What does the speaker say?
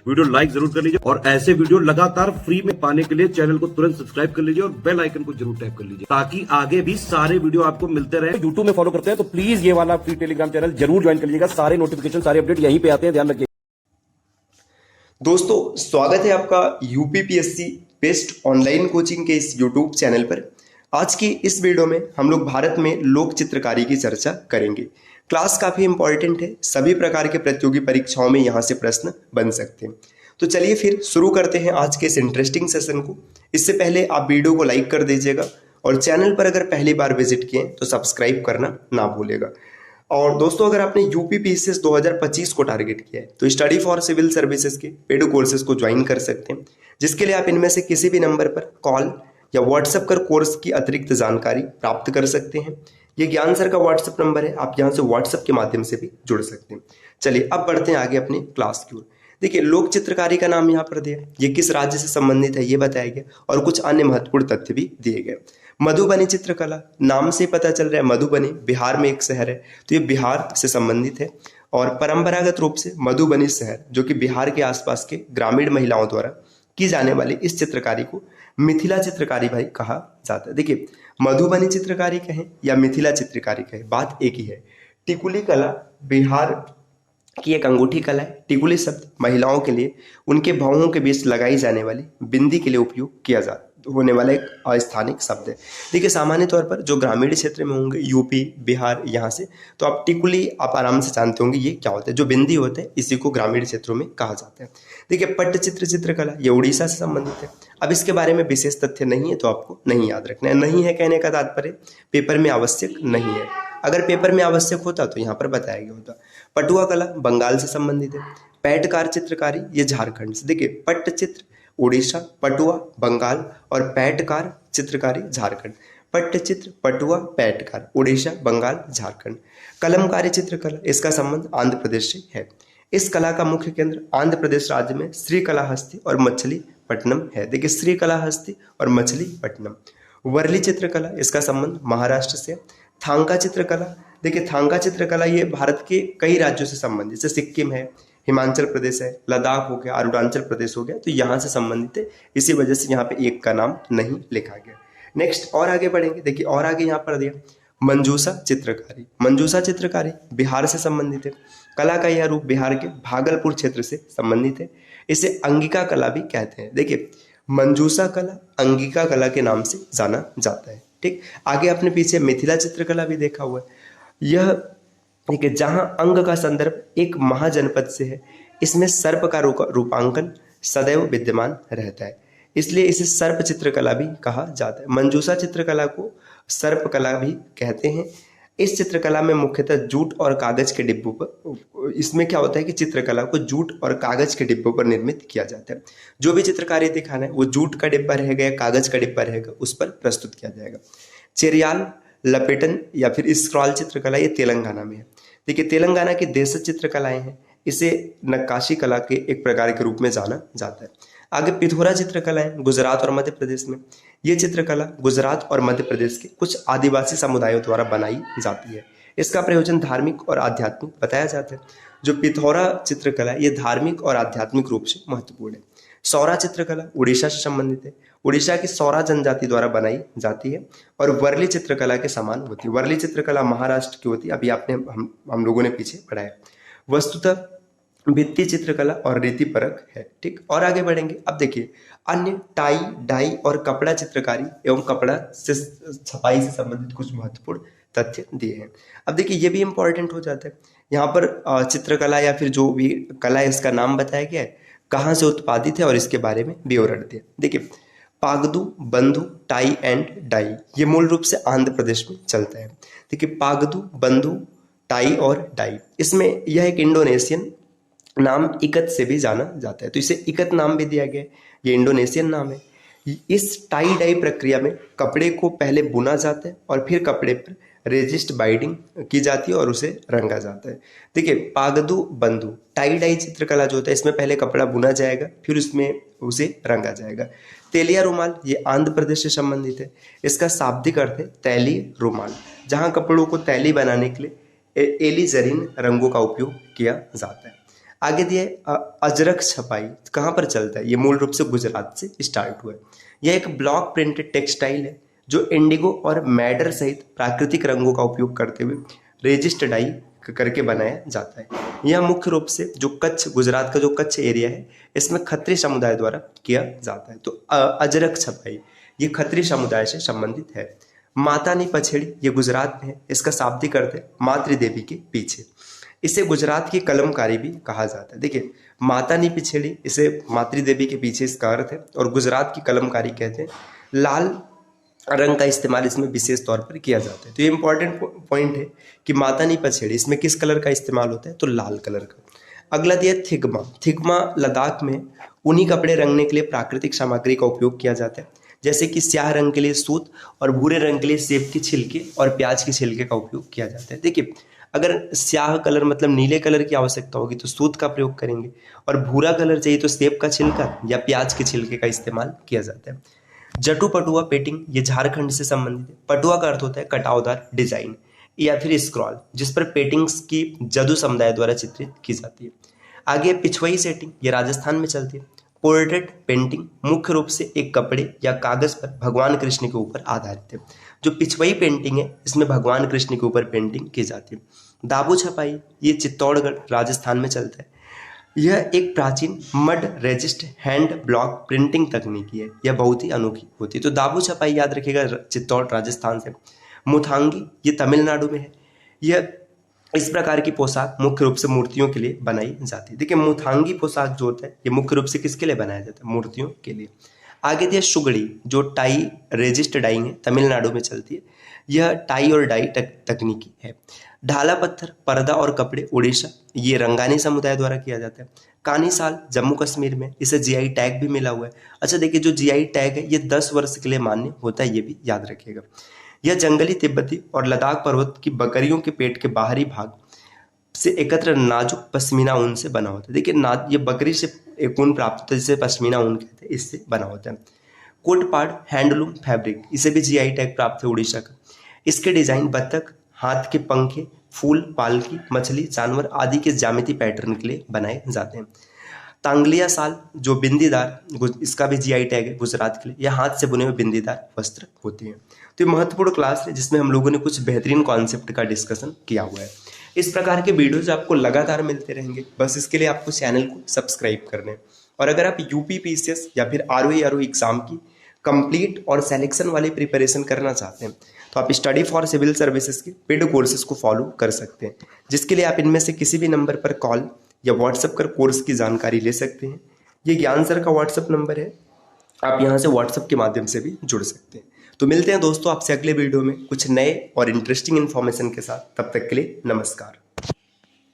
Video like जरूर कर लीजिए और ऐसे वीडियो लगातार फ्री में पाने के लिए चैनल को तुरंत सब्सक्राइब कर लीजिए और बेल आइकन को जरूर टैप कर लीजिए ताकि आगे भी सारे वीडियो आपको मिलते रहे। यूट्यूब में फॉलो करते हैं तो प्लीज ये वाला फ्री टेलीग्राम चैनल जरूर ज्वाइन कर लीजिएगा। सारे नोटिफिकेशन सारे अपडेट यहीं पे आते हैं, ध्यान रखिए। दोस्तों स्वागत है आपका यूपीपीएससी बेस्ट ऑनलाइन कोचिंग के इस यूट्यूब चैनल पर। आज की इस वीडियो में हम लोग भारत में लोक चित्रकारी की चर्चा करेंगे। क्लास काफ़ी इंपॉर्टेंट है, सभी प्रकार के प्रतियोगी परीक्षाओं में यहाँ से प्रश्न बन सकते हैं। तो चलिए फिर शुरू करते हैं आज के इस इंटरेस्टिंग सेशन को। इससे पहले आप वीडियो को लाइक कर दीजिएगा और चैनल पर अगर पहली बार विजिट किए तो सब्सक्राइब करना ना भूलेगा। और दोस्तों अगर आपने यूपीपीएससी 2025 को टारगेट किया है तो स्टडी फॉर सिविल सर्विसेज के पेड कोर्सेज को ज्वाइन कर सकते हैं, जिसके लिए आप इनमें से किसी भी नंबर पर कॉल या व्हाट्सएप कर कोर्स की अतिरिक्त जानकारी प्राप्त कर सकते हैं। ये ज्ञान सर का व्हाट्सएप नंबर है, आप यहाँ से व्हाट्सएप के माध्यम से भी जुड़ सकते हैं। चलिए अब बढ़ते हैं आगे अपनी क्लास की ओर। देखिए लोक चित्रकारी का नाम यहाँ पर दिया, ये किस राज्य से संबंधित है ये बताया गया और कुछ अन्य महत्वपूर्ण तथ्य भी दिए गए। मधुबनी चित्रकला, नाम से पता चल रहा है मधुबनी बिहार में एक शहर है, तो ये बिहार से संबंधित है। और परंपरागत रूप से मधुबनी शहर जो कि बिहार के आसपास के ग्रामीण महिलाओं द्वारा की जाने वाली इस चित्रकारी को मिथिला चित्रकारी भाई कहा जाता है। देखिए मधुबनी चित्रकारी कहें या मिथिला चित्रकारी कहें, बात एक ही है। टिकुली कला बिहार की एक अंगूठी कला है। टिकुली शब्द महिलाओं के लिए उनके भौहों के बीच लगाई जाने वाली बिंदी के लिए उपयोग किया होने वाला एक अस्थानिक शब्द है। देखिए सामान्य तौर पर जो ग्रामीण क्षेत्र में होंगे यूपी बिहार यहाँ से, तो आप टिकुली आप आराम से जानते होंगे ये क्या होता है। जो बिंदी होते हैं इसी को ग्रामीण क्षेत्रों में कहा जाता है। देखिए पट्टचित्र चित्रकला ये उड़ीसा से संबंधित है। अब इसके बारे में विशेष तथ्य नहीं है तो आपको नहीं याद रखना है। नहीं है कहने का तात्पर्य पेपर में आवश्यक नहीं है, अगर पेपर में आवश्यक होता तो यहाँ पर बताया गया होता। पटुआ कला बंगाल से संबंधित है। पैटकार चित्रकारी ये झारखंड से। देखिए पट्टचित्र उड़ीसा, पटुआ बंगाल और पैटकार चित्रकारी झारखंड। पट्टचित्र पटुआ पैटकार उड़ीसा बंगाल झारखंड। कलमकारी चित्रकला इसका संबंध आंध्र प्रदेश से है। इस कला का मुख्य केंद्र आंध्र प्रदेश राज्य में श्रीकालाहस्ती और मछलीपट्टनम है। देखिए श्रीकालाहस्ती और मछलीपट्टनम। वर्ली चित्रकला इसका संबंध महाराष्ट्र से। थांका चित्रकला, देखिए थांका चित्रकला ये भारत के कई राज्यों से संबंधित, जैसे सिक्किम है, हिमाचल प्रदेश है, लद्दाख हो गया, अरुणाचल प्रदेश हो गया, तो यहाँ से संबंधित है। इसी वजह से यहाँ पे एक का नाम नहीं लिखा गया। नेक्स्ट और आगे बढ़ेंगे। देखिए और आगे यहाँ पर दिया मंजूषा चित्रकारी। मंजूषा चित्रकारी बिहार से संबंधित है। कला का यह रूप बिहार के भागलपुर क्षेत्र से संबंधित है। इसे अंगिका कला भी कहते हैं। देखिए मंजूषा कला अंगिका कला के नाम से जाना जाता है। ठीक, आगे आपने पीछे मिथिला चित्रकला भी देखा हुआ है। यह देखिए जहां अंग का संदर्भ एक महाजनपद से है, इसमें सर्प का रूपांकन सदैव विद्यमान रहता है, इसलिए इसे सर्प चित्रकला भी कहा जाता है। मंजूषा चित्रकला को सर्प कला भी कहते हैं। इस चित्रकला में मुख्यतः जूट और कागज के डिब्बों पर, इसमें क्या होता है कि चित्रकला को जूट और कागज के डिब्बों पर निर्मित किया जाता है। जो भी चित्रकारी दिखाना है वो जूट का डिब्बा रहेगा या कागज का डिब्बा रहेगा, उस पर प्रस्तुत किया जाएगा। चेरियाल लपेटन या फिर स्क्रॉल चित्रकला ये तेलंगाना में है। देखिए तेलंगाना की देशज चित्रकलाएं हैं, इसे नक्काशी कला के एक प्रकार के रूप में जाना जाता है। आगे पिथोरा चित्रकलाएं गुजरात और मध्य प्रदेश में। ये चित्रकला गुजरात और मध्य प्रदेश के कुछ आदिवासी समुदायों द्वारा बनाई जाती है। इसका प्रयोजन धार्मिक और आध्यात्मिक बताया जाता है। जो पिथौरा चित्रकला ये धार्मिक और आध्यात्मिक रूप से महत्वपूर्ण है। सौरा चित्रकला उड़ीसा से संबंधित है। उड़ीसा की सौरा जनजाति द्वारा बनाई जाती है और वर्ली चित्रकला के समान होती है। वर्ली चित्रकला महाराष्ट्र की होती है, अभी आपने हम लोगों ने पीछे पढ़ा है। वस्तुतः भित्ति चित्रकला और रीति परक है। ठीक, और आगे बढ़ेंगे। अब देखिए अन्य टाई डाई और कपड़ा चित्रकारी एवं कपड़ा से छपाई से संबंधित कुछ महत्वपूर्ण तथ्य दिए हैं। अब देखिए ये भी इंपॉर्टेंट हो जाता है। यहाँ पर चित्रकला या फिर जो भी कला है इसका नाम बताया गया है, कहाँ से उत्पादित है और इसके बारे में विवरण दिया। देखिए पागदू बंधु टाई एंड डाई ये मूल रूप से आंध्र प्रदेश में चलता है। देखिए पागदू बंधु टाई और डाई, इसमें यह एक इंडोनेशियन नाम इकत से भी जाना जाता है, तो इसे इकत नाम भी दिया गया है। ये इंडोनेशियन नाम है। इस टाई डाई प्रक्रिया में कपड़े को पहले बुना जाता है और फिर कपड़े पर रेजिस्ट बाइंडिंग की जाती है और उसे रंगा जाता है। देखिए पागदू बंधु टाई डाई चित्रकला जो होता है इसमें पहले कपड़ा बुना जाएगा फिर उसमें उसे रंगा जाएगा। तेलिया रुमाल ये आंध्र प्रदेश से संबंधित है। इसका शाब्दिक अर्थ है तैली रुमाल, जहां कपड़ों को तैली बनाने के लिए एलिजरीन रंगों का उपयोग किया जाता है। आगे दिया है अजरक छपाई कहाँ पर चलता है, ये मूल रूप से गुजरात से स्टार्ट हुआ है। यह एक ब्लॉक प्रिंटेड टेक्सटाइल है जो इंडिगो और मैडर सहित प्राकृतिक रंगों का उपयोग करते हुए रेजिस्ट डाई करके बनाया जाता है। यह मुख्य रूप से जो कच्छ, गुजरात का जो कच्छ एरिया है, इसमें खत्री समुदाय द्वारा किया जाता है। तो अजरक छपाई ये खत्री समुदाय से संबंधित है। मातानी पछेड़ी ये गुजरात में है, इसका शाब्दिक अर्थ है मातृदेवी के पीछे। इसे गुजरात की कलमकारी भी कहा जाता है। देखिए मातानी पिछेड़ी, इसे मातृदेवी के पीछे इसका अर्थ है, और गुजरात की कलमकारी कहते हैं। लाल रंग का इस्तेमाल इसमें विशेष तौर पर किया जाता है। तो ये इंपॉर्टेंट पॉइंट है कि मातानी पछेड़ी, इसमें किस कलर का इस्तेमाल होता है, तो लाल कलर का। अगला दिया थिग्मा। थिग्मा लद्दाख में ऊनी कपड़े रंगने के लिए प्राकृतिक सामग्री का उपयोग किया जाता है, जैसे कि स्याह रंग के लिए सूत और भूरे रंग के लिए सेब के छिलके और प्याज के छिलके का उपयोग किया जाता है। देखिए अगर स्याह कलर मतलब नीले कलर की आवश्यकता होगी तो सूत का प्रयोग करेंगे, और भूरा कलर चाहिए तो सेब का छिलका या प्याज के छिलके का इस्तेमाल किया जाता है। जटू पटुआ पेंटिंग ये झारखंड से संबंधित है। पटुआ का अर्थ होता है कटावदार डिजाइन या फिर स्क्रॉल, जिस पर पेंटिंग्स की जदू समुदाय द्वारा चित्रित की जाती है। आगे पिछवई सेटिंग, ये राजस्थान में चलती है। पोर्ट्रेट पेंटिंग मुख्य रूप से एक कपड़े या कागज पर भगवान कृष्ण के ऊपर आधारित है। जो पिछवई पेंटिंग है इसमें भगवान कृष्ण के ऊपर पेंटिंग की जाती है। दाबू छपाई ये चित्तौड़गढ़ राजस्थान में चलता है। यह एक प्राचीन mud resist hand block printing तकनीकी है। यह बहुत ही अनोखी होती है। तो दाबू छपाई याद रखिएगा, चित्तौड़ राजस्थान से। मुथांगी ये तमिलनाडु में है। यह इस प्रकार की पोशाक मुख्य रूप से मूर्तियों के लिए बनाई जाती है। देखिए मुथांगी पोशाक जो होता है ये मुख्य रूप से किसके लिए बनाया जाता है, मूर्तियों के लिए। आगे दिया शुगड़ी, जो टाई रेजिस्ट डाइंग है, तमिलनाडु में चलती है। यह टाई और डाई तकनीकी है। ढाला पत्थर, पर्दा और कपड़े उड़ीसा, ये रंगानी समुदाय द्वारा किया जाता है। कानी साल जम्मू कश्मीर में, इसे जीआई टैग भी मिला हुआ है। अच्छा देखिए जो जीआई टैग है ये 10 वर्ष के लिए मान्य होता है, ये भी याद रखिएगा। यह जंगली तिब्बती और लद्दाख पर्वत की बकरियों के पेट के बाहरी भाग से एकत्र नाजुक पश्मीना ऊन से बना होता है। देखिए ये बकरी से एक ऊन प्राप्त होता है जिसे पश्मीना ऊन कहते हैं, इससे बना होता है। कोटपाड हैंडलूम फैब्रिक, इसे भी जीआई टैग प्राप्त है उड़ीसा का। इसके डिजाइन बत्तख, हाथ के पंखे, फूल, पालकी, मछली, जानवर आदि के ज्यामिति पैटर्न के लिए बनाए जाते हैं। तांगलिया साल जो बिंदीदार, इसका भी जीआई टैग है गुजरात के लिए। यह हाथ से बुने हुए बिंदीदार वस्त्र होते हैं। तो ये महत्वपूर्ण क्लास है जिसमें हम लोगों ने कुछ बेहतरीन कॉन्सेप्ट का डिस्कशन किया हुआ है। इस प्रकार के वीडियोज आपको लगातार मिलते रहेंगे, बस इसके लिए आपको चैनल को सब्सक्राइब करना है। और अगर आप यूपीपीसीएस या फिर आरओ एग्जाम की कंप्लीट और सिलेक्शन वाली प्रिपरेशन करना चाहते हैं तो आप स्टडी फॉर सिविल सर्विसेज के पेड कोर्सेज को फॉलो कर सकते हैं, जिसके लिए आप इनमें से किसी भी नंबर पर कॉल या व्हाट्सएप कर कोर्स की जानकारी ले सकते हैं। ये ज्ञान सर का व्हाट्सएप नंबर है, आप यहाँ से व्हाट्सएप के माध्यम से भी जुड़ सकते हैं। तो मिलते हैं दोस्तों आपसे अगले वीडियो में कुछ नए और इंटरेस्टिंग इन्फॉर्मेशन के साथ। तब तक के लिए नमस्कार।